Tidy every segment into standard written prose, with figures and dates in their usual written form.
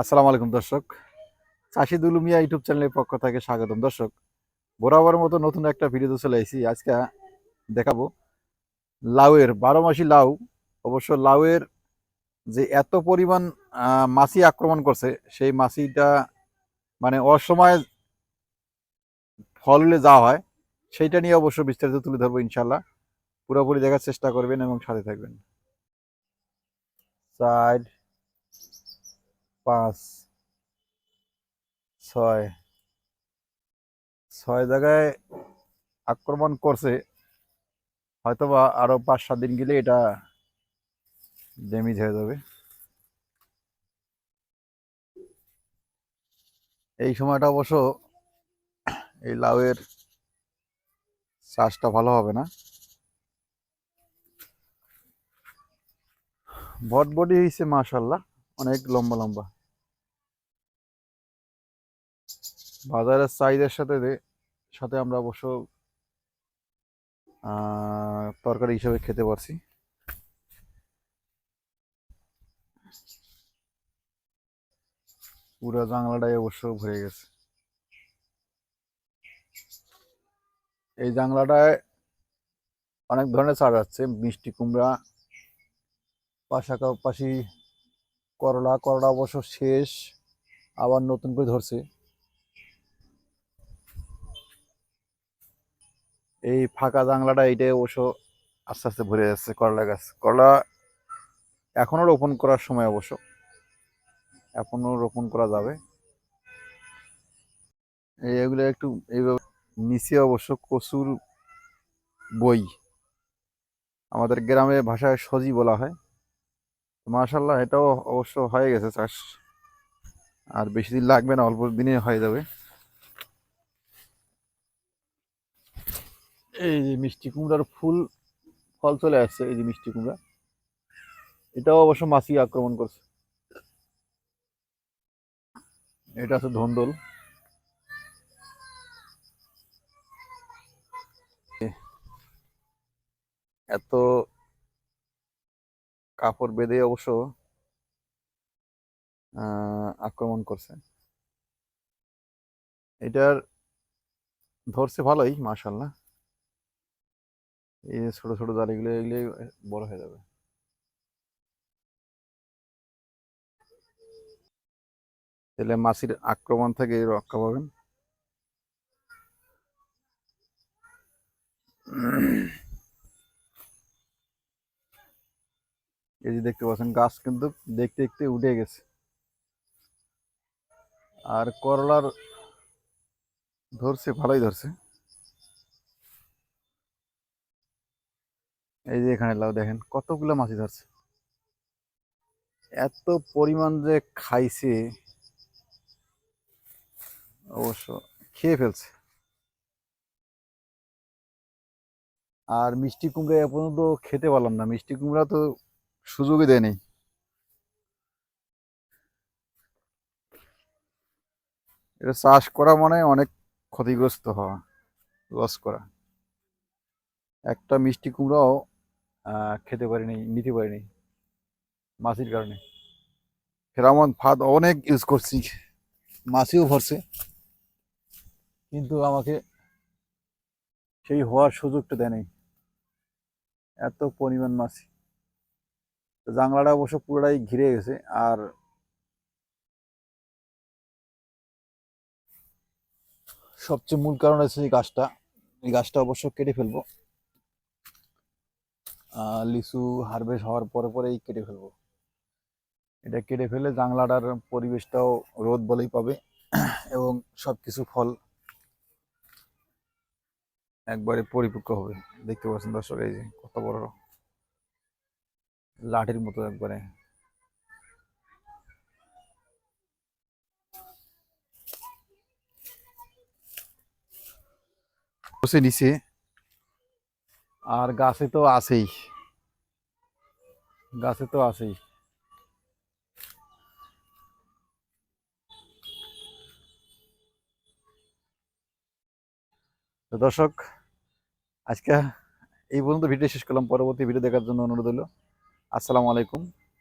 আসসালামু আলাইকুম দর্শক। চাষি দুলু মিয়া ইউটিউব চ্যানেলের পক্ষ থেকে স্বাগতম দর্শক। বরাবর মতো নতুন একটা ভিডিওতে চলে এসেছি। আজকে দেখাবো লাউয়ের 12 মাসি লাউ। অবশ্য লাউয়ের যে এত পরিমাণ মাছি আক্রমণ করছে, সেই মাছিটা মানে অসময়ে ফল হলে যা হয় সেইটা নিয়ে অবশ্য বিস্তারিত তুলে ধরবো ইনশাল্লাহ। পুরোপুরি দেখার চেষ্টা করবেন এবং সাথে থাকবেন। 4, 5, 6 জায়গায় আক্রমণ করছে। হয়তোবা আরো 5-7 দিন গেলে এটা ড্যামেজ হয়ে যাবে। এই সময়টা অবশ্য এই লাউয়ের চাষটা ভালো হবে না। বটবডি হয়েছে মাশাল্লাহ, অনেক লম্বা লম্বা। বাজারের চাহিদার সাথে আমরা অবশ্য তরকারি হিসেবে খেতে পারছি। পুরো জাংলাটাই অবশ্য ভরে গেছে। এই জাংলাটায় অনেক ধরনের চাষ আছে, মিষ্টি কুমড়া, পাশাপাশি করলা। করলা অবশ্য শেষ, আবার নতুন করে ধরছে। এই ফাঁকা জাংলাটা এইটাই অবশ্য আস্তে আস্তে ভরে যাচ্ছে করলা গাছ। করলা এখনো রোপণ করার সময়, অবশ্য এখনো রোপণ করা যাবে। এগুলো একটু এইভাবে নিচে অবশ্য কচুর বই, আমাদের গ্রামে ভাষায় সজি বলা হয়। মাশাল্লাহ, এটাও অবশ্য হয়ে গেছে চাষ। আর বেশি দিন লাগবে না, অল্প দিনে হয়ে যাবে। এই যে মিষ্টি কুমড়ার ফল চলে আসছে। এই যে মিষ্টি কুমড়া, এটাও অবশ্য মাছি আক্রমণ করছে। এটা আছে ধন্দল। এত কাপড় বেঁধে অবশ্য আক্রমণ করছে। এটার ধরছে ভালোই মাশাল্লাহ। এই যে ছোট ছোট দাঁড়িগুলো, এগুলো বড় হয়ে যাবে। তাহলে মাছির আক্রমণ থেকে রক্ষা পাবেন। এই যে দেখতে পাচ্ছেন, গাছ কিন্তু দেখতে দেখতে উঠে গেছে। আর করলার ধরছে, ভালোই ধরছে। এই যে এখানে লাউ দেখেন কতগুলো মাছি ধরছে। এত পরিমাণ যে খাইছে, অবশ্য খেয়ে ফেলছে। আর মিষ্টি কুমড়া এ পর্যন্ত খেতে পারলাম না। মিষ্টি কুমড়া তো সুযোগই দেয়নি। এটা চাষ করা মানে অনেক ক্ষতিগ্রস্ত হওয়া, লস করা। একটা মিষ্টি কুমড়াও খেতে পারিনি, নিতে পারিনি মাছির কারণে। ফেরামন ফাঁদ অনেক ইউজ করছি, মাছিও ভরছে, কিন্তু আমাকে সেই হওয়ার সুযোগটা দেয়নি। এত পরিমাণ মাছি। জাংলাটা অবশ্য পুরোটাই ঘিরে গেছে। আর সবচেয়ে মূল কারণ হচ্ছে এই গাছটা। এই গাছটা অবশ্য কেটে ফেলবো। লিচু হারভেস্ট হওয়ার পরে পরেই কেটে ফেলবো। এটা কেটে ফেলে জাংলাটার পরিবেশটাও রোদ বলেই পাবে, এবং সবকিছু ফল একবারে পরিপক্ক হবে। দেখতে পাচ্ছেন দর্শক, এই যে কত বড় লাঠির মতো একবারে। বসে নিচে, আর গাছে তো আছেই, গাছে তো আছেই। তো দর্শক, আজকে এই পর্যন্ত ভিডিও শেষ করলাম। পরবর্তী ভিডিও দেখার জন্য অনুরোধ হলো। আসসালামু আলাইকুম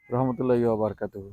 রহমতুল্লাহি ওয়া বারাকাতুহু।